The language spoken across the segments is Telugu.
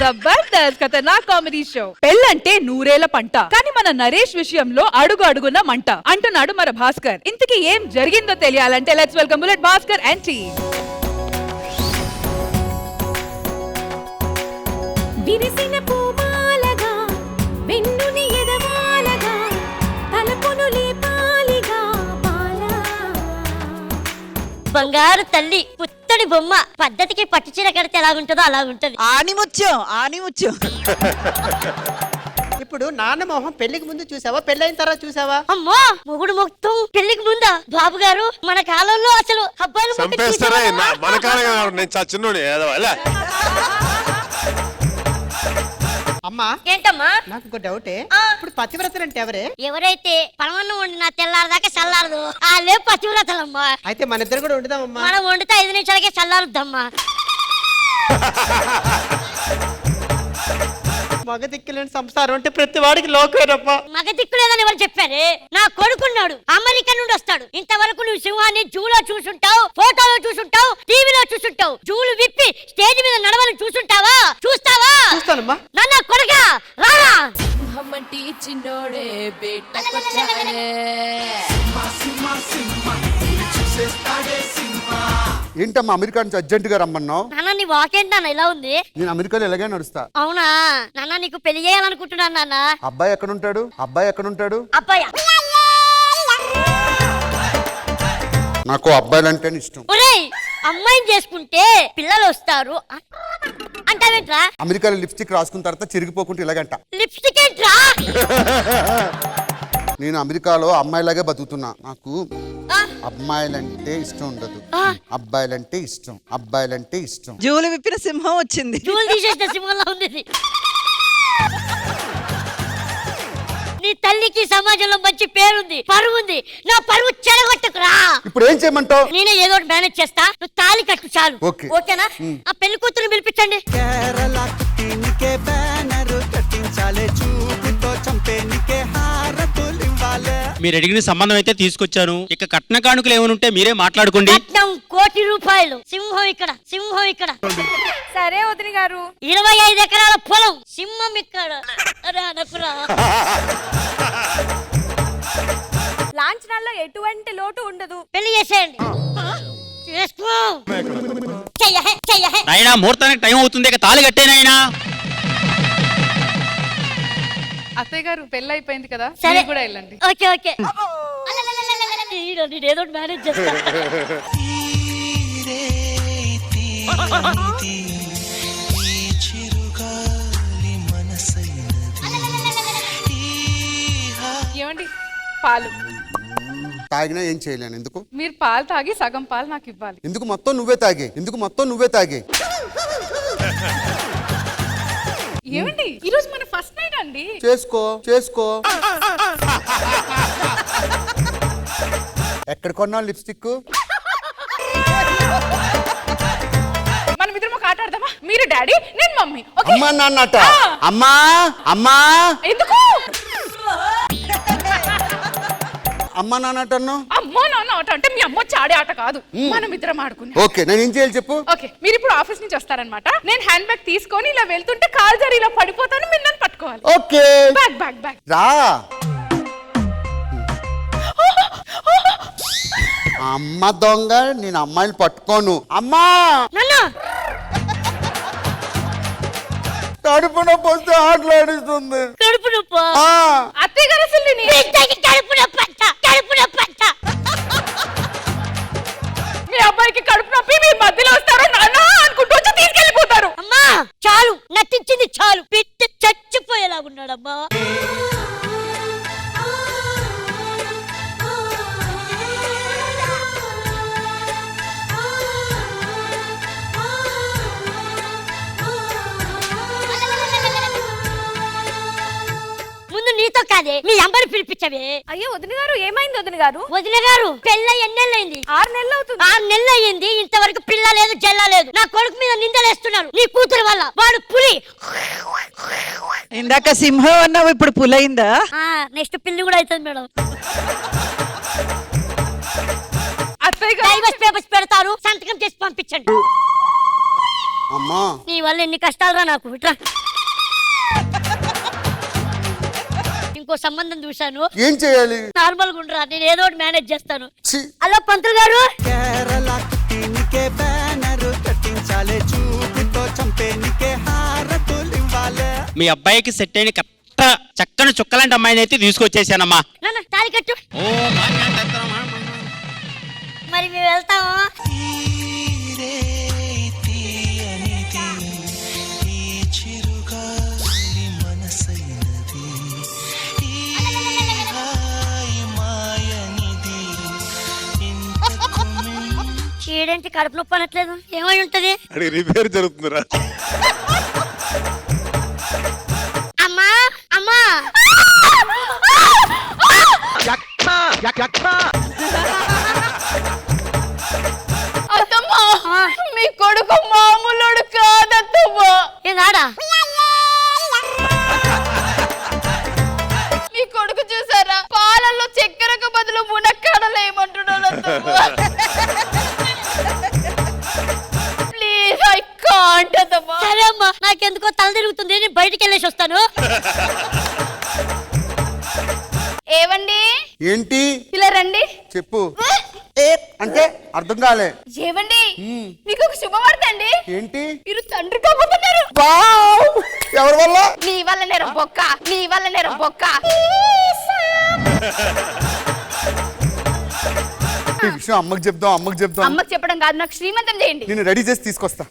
జబర్దస్త్ ఖతర్నాక్ కామెడీ షో. పెళ్ళంటే నూరేళ్ల పంట, కానీ మన నరేష్ విషయంలో అడుగు అడుగున మంట అంటున్నాడు మన భాస్కర్. ఇంతకీ ఏం జరిగిందో తెలియాలంటే let's welcome bullet Bhaskar and team. విరిసిన పూమాలగా వెన్నుని ఎదవాలగా తలపును లేపాలిగా బాలా బంగారు తల్లి పుత్తడి బొమ్మ పద్ధతికి పట్టుచీర కడితే ఎలాగుంటుందో అలాగుంటది. ఆనిముత్యం ఇప్పుడు నాన్న మొహం పెళ్లికి ముందు చూసావా, పెళ్ళైన తర్వాత చూసావా? అమ్మో మొగుడు మొత్తం పెళ్లికి ముందా? బాబు గారు మన కాలంలో అసలు అబ్బాయిలు మన కాలం నేను చిన్నోడి అమ్మా ఏంటమ్మా? నాకు ఒక డౌటే, ఇప్పుడు పతివ్రతలు అంటే ఎవరే? ఎవరైతే పరమన్నం వండినా తెల్లారదాకా చల్లారదు వాళ్ళే పతివ్రతలమ్మా. అయితే మన ఇద్దరు కూడా వండుదామమ్మా. మనం వండితే 5 నిమిషాలకే చల్లారుద్దమ్మా. మగ దిక్కులేని సంసారం అంటే ప్రతి వాడికి లోకేనమ్మా. మగ దిక్కులేదని ఎవరు చెప్పారే? నా కొడుకున్నాడు, అమెరికా నుండి వస్తాడు. ఇంతవరకు నువ్వు సింహాన్ని జూలో చూసుంటావు, ఫోటోలో చూసుంటావు, టీవీలో చూసుంటావు. జూలు విప్పి స్టేజ్ మీద నడవని చూసుంటావా? చూస్తావా? చూస్తానమ్మా. నాన్న కొడుకా రారా. ఏంటమ్మా అమెరికా నుంచి అర్జెంట్ గా రమ్మన్నావు? నాన్న నీ వాకేంటి నాన్న ఇలా ఉంది? నేను అమెరికాలో ఎలాగే నడుస్తా. అవునా నాన్న, నీకు పెళ్లి చేయాలనుకుంటున్నాను నాన్న. అబ్బాయి ఎక్కడుంటాడు? అబ్బాయి నాకు అబ్బాయిలంటే ఇష్టం. ఒరేయ్, అమ్మాయిని చేసుకుంటే పిల్లలు వస్తారు అంటావేంట్రా? అమెరికాలో లిప్స్టిక్ రాసుకున్న తర్వాత చిరిగిపోకుంటే ఇలాగంట. లిప్స్టిక్ ఏంట్రా? నేను అమెరికాలో అమ్మాయిలాగే బతుకుతున్నా. నాకు అమ్మాయిలంటే ఇష్టం ఉండదు, అబ్బాయిలంటే ఇష్టం. జూలు విప్పిన సింహం వచ్చింది. జూలు తీసేసిన సింహంలా ఉంది ఇది. నీ తల్లికి సమాజంలో మంచి పేరుంది, పరువు ఉంది. నా పరువు చెడగొట్టుకురా. ఇప్పుడు ఏం చేయమంటావు? నేనే ఏదో ఒకటి మేనేజ్ చేస్తా, నువ్వు తాళి కట్టు చాలు. ఓకేనా? ఆ పెళ్లి కూతురు పిలిపించండి. మీరు అడిగిన సంబంధం అయితే తీసుకొచ్చాను. ఇక కట్న కానుకలు ఏమనుంటే మీరే మాట్లాడుకోండి. కట్నం 1 కోటి రూపాయలు. సింహం ఇక్కడ. సరే వదిన గారు. 25 ఎకరాల పొలం. సింహం ఇక్కడ. లాంఛనాల్లో ఎటువంటి లోటు ఉండదు. పెళ్లి చేసేయండి. చేసుకో. నాయనా ముహూర్తానికి టైం అవుతుంది, ఇక తాళి కట్టేనాయనా. అత్తయ్య గారు పెళ్లి అయిపోయింది కదా, సరే కూడా వెళ్ళండి. ఓకే నేను ఏదో మేనేజ్ చేస్తా. ఏమండి, పాలు తాగినా ఏం చేయలేను. ఎందుకు? మీరు పాలు తాగి సగం పాలు నాకు ఇవ్వాలి. ఎందుకు మొత్తం నువ్వే తాగే? ఏమండి, ఈరోజు మన ఫస్ట్ నైట్ అండి. చేసుకో. ఎక్కడ కొన్నావు లిప్స్టిక్? మనం ఇద్దరం ఒక ఆట ఆడదామా? మీరు డాడీ, నేను మమ్మీ. అమ్మా నాన్నట. అమ్మా ఎందుకు అమ్మా నాన్నట అన్నావు? అమ్మో నాన్న ఆట అంటే మీ అమ్మ చాడే ఆట కాదు, మనం ఇద్దరం ఆడుకున్నాం. ఓకే, నేను ఏం చేయాలి చెప్పు. ఓకే, మీరు ఇప్పుడు ఆఫీస్ నుంచి వస్తారనమాట. నేను హ్యాండ్ బ్యాగ్ తీసుకొని ఇలా వెళ్తుంటే కాల్ జారి ఇలా పడిపోతాను, మీరు నన్ను పట్టుకోవాలి. ఓకే, బ్యాగ్ రా. అమ్మ దొంగ, నేను అమ్మాయిని పట్టుకోను. అమ్మా కడుపు నొప్పి వస్తే ఆటలాడిస్తుంది. కడుపు నొప్పి? అత్తయ్య గారు అసలు కడుపు నొప్పి. మీ అబ్బాయికి కడుపు నొప్పి, మీ మధ్యలో వస్తారు నాన్న అనుకుంటూ వచ్చి తీసుకెళ్లిపోతారు. అమ్మా చాలు, నటించింది చాలు. పెట్టి చచ్చిపోయేలాగున్నాడమ్మా. ముందు నీతో కాదే మీ అమ్మని పిలిపించవే. అయ్యో వదిన గారు, ఏమైంది వదిన గారు? వదిన గారు పెళ్ళై ఎన్నేళ్ళైంది? 6 నెలలు అవుతుంది. 6 నెలలు అయ్యింది, ఇంతవరకు పిల్ల లేదు, జల్ల లేదు. నా కొడుకు మీద నిందలేస్తున్నారు నీ కూతురు వల్ల. వాడు పులి. ఇందాక సింహం అన్నావు, ఇప్పుడు పులైందా? నెక్స్ట్ పిల్లి కూడా అవుతుంది మేడం. అత్తయ్య గారు డైవర్స్ పేపర్స్ పెడతారు, సంతకం చేసి పంపించండి. అమ్మా నీ వల్ల ఎన్ని కష్టాలురా నాకు. ఇట్రా. ఇంకో సంబంధం చూశాను. ఏం చేయాలి? నార్మల్ గా ఉండరా, నేను ఏదో ఒకటి మేనేజ్ చేస్తాను. ఛీ, హలో పంతులు గారు. మీ అబ్బాయికి సెట్ అయిన కరెక్ట్ చక్కని చుక్కలాంటి అమ్మాయిని అయితే తీసుకొచ్చేసానమ్మా. నాన్న తాళి కట్టు. మరి మేము వెళ్తాము. చీడేంటి కడుపు నొప్పి అనట్లేదు, ఏమై ఉంటది? అడిగి రిపేర్ జరుగుతుందిరా. అమ్మా అమ్మా అత్తమ్మా మీ కొడుకు మామూలుడు కాదత్తమ్మా. ఏం కాడా? మీ కొడుకు చూసారా, పాలల్లో చక్కెరకు బదులు మునక్కాడలు ఏమంటున్నాడు అత్తమ్మా. ప్లీజ్ ఐ కాంట్ అత్తమ్మా. సరే అమ్మా, నాకెందుకో తల తిరుగుతుంది, నేను బయటికి వెళ్ళేసి వస్తాను. ఏవండి ఏంటి? ఇలా రండి. చెప్పు. అంటే అర్థం కాలే. ఏవండి మీకు ఒక శుభవార్త అండి. ఏంటి? మీరు తండ్రి కాబోతున్నారు. ఎవరి వల్ల? నీ వల్ల నేరం బొక్క, నీ వల్ల నేరం బొక్క. ఈ విషయం అమ్మకి చెప్దాం, అమ్మకి చెప్దాం. అమ్మకి చెప్పడం కాదు, నాకు శ్రీమంతం చేయండి. నేను రెడీ చేసి తీసుకొస్తా.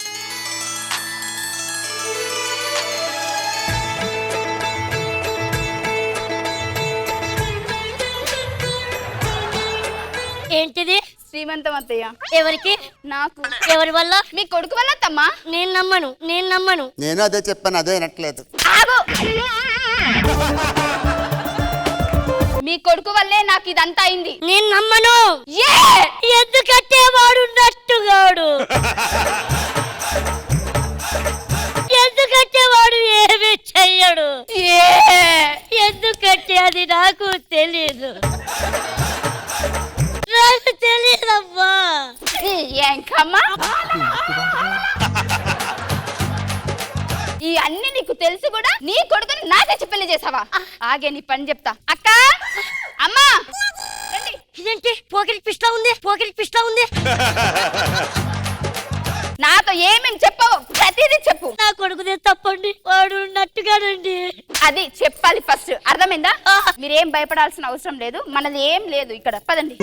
ఏంటిది? శ్రీమంతం అత్తయ్య. ఎవరికి? నాకు. ఎవరి వల్ల? మీ కొడుకు వల్ల అత్తమ్మా. నేను నమ్మను, నేను నమ్మను. నేను అదే చెప్పాను, అదే వినట్లేదు. ఆగు. మీ కొడుకు వల్లే నాకు ఇదంతా అయింది. నేను నమ్మను. ఏ ఎందుకంటే వాడు నట్టుగాడు. ఎందుకంటే వాడు ఏమీ చెయ్యడు. ఎందుకంటే అది నాకు తెలీదు. నాకు తెలీదమ్మా. ఏంకమ్మా, ఈ అన్ని నీకు తెలుసు కూడా నీ కొడుకుని నాకే పెళ్లి చేసావా? ఆగే నీ పని చెప్తా. అక్క, అమ్మా రండి. ఇదేంటి పోకిరి పిస్తా ఉంది, పోకిరి పిస్తా ఉంది. నాతో ఏమేమి చెప్పవు, ప్రతిదీ చెప్పు. నా కొడుకుదే తప్పండి, వాడు నట్టుగాడండి. అది చెప్పాలి ఫస్ట్, అర్థమైందా? మీరేం భయపడాల్సిన అవసరం లేదు, మనది ఏం లేదు ఇక్కడ. పదండి.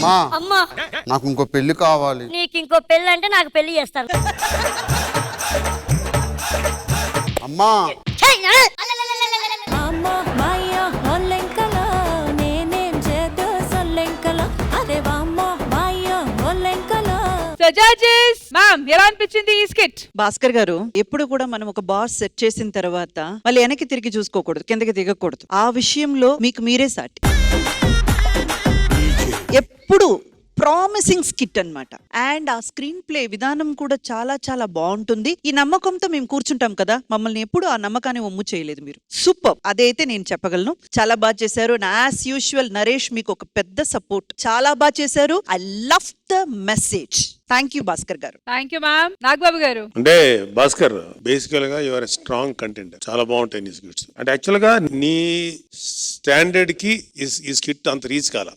మా అమ్మా, నాకు ఇంకో పెళ్లి కావాలి. నీకు ఇంకో పెళ్ళి అంటే నాకు పెళ్లి చేస్తాను. అమ్మా జడ్జెస్ మ్యామ్, ఎలా అనిపించింది ఈ స్కిట్? భాస్కర్ గారు, ఎప్పుడు కూడా మనం ఒక బాస్ సెట్ చేసిన తర్వాత మళ్ళీ వెనక్కి తిరిగి చూసుకోకూడదు, కిందకి దిగకూడదు. ఆ విషయంలో మీకు మీరే సాటి. ఎప్పుడు ప్రామిసింగ్ స్కిట్ అన్నమాట. అండ్ ఆ స్క్రీన్ ప్లే విధానం కూడా చాలా చాలా బాగుంటుంది. ఈ నమ్మకంతో మేము కూర్చుంటాం కదా, మమ్మల్ని ఎప్పుడు ఆ నమ్మకాన్ని ఒమ్ము చేయలేదు మీరు. సూపర్, అదైతే నేను చెప్పగలను. చాలా బాగా చేశారు. యాజ్ యూజువల్ నరేష్ మీకు ఒక పెద్ద సపోర్ట్. చాలా బాగా చేశారు. I love the message. Thank you Bhaskar garu. Thank you ma'am. Nagababu గారు. అంటే భాస్కర్ బేసికల్ గా యువర్ స్ట్రాంగ్ కంటెంట్, చాలా బాగుంటాయి నీ స్కిట్స్. అంటే యాక్చువల్ గా నీ స్టాండర్డ్ కి ఈ స్కిట్ అంత రీచ్ కాల.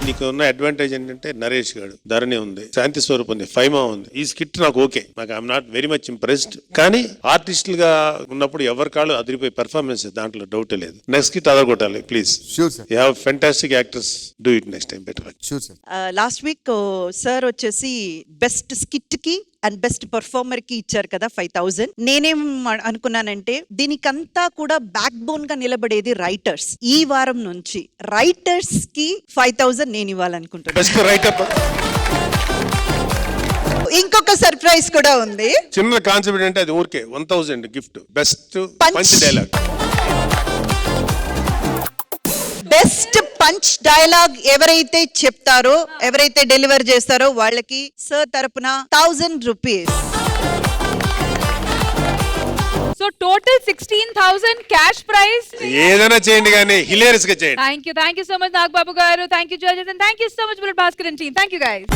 నీకు ఉన్న అడ్వాంటేజ్ ఏంటంటే నరేష్ గారు, ధరణి ఉంది, శాంతి స్వరూప్ ఉంది, ఫైమా ఉంది. ఈ స్కిట్ నాకు ఓకే, నాకు I'm not very much impressed. కానీ ఆర్టిస్టులుగా ఉన్నప్పుడు ఎవరి కాళ్ళు అదిరిపోయి పెర్ఫార్మెన్స్, దాంట్లో డౌట్ లేదు. నెక్స్ట్ స్కిట్ అదరగొట్టాలి please. Sure sir. You have fantastic actors, do it next time better. Sure sir. Last week sir వచ్చేసి బెస్ట్ స్కిట్ కి అండ్ బెస్ట్ పర్ఫార్మర్ కి ఇచ్చారు కదా 5,000. నేనేం అనుకున్నానంటే దీనికంతా కూడా బ్యాక్ బోన్ గా నిలబడేది రైటర్స్. ఈ వారం నుంచి రైటర్స్ కి 5,000 నేను ఇవ్వాలనుకుంటున్నాను. Best writer. ఇంకొక సర్ప్రైజ్ కూడా ఉంది. చిన్న కాన్సెప్ట్ అంటే అది ఊరికే 1,000 gift. Best punch dialogue. Best punch dialogue ఎవరైతే చెప్తారో, ఎవరైతే డెలివర్ చేస్తారో వాళ్ళకి సార్ తరపున 1,000 rupees. So so total 16,000 cash prize. ఏదైనా చేయండి కానీ హిలేరియస్ గా చేయండి. Thank you so much Nagababu garu, thank you judges, and thank you so much Bullet Bhaskar and team. Thank you guys.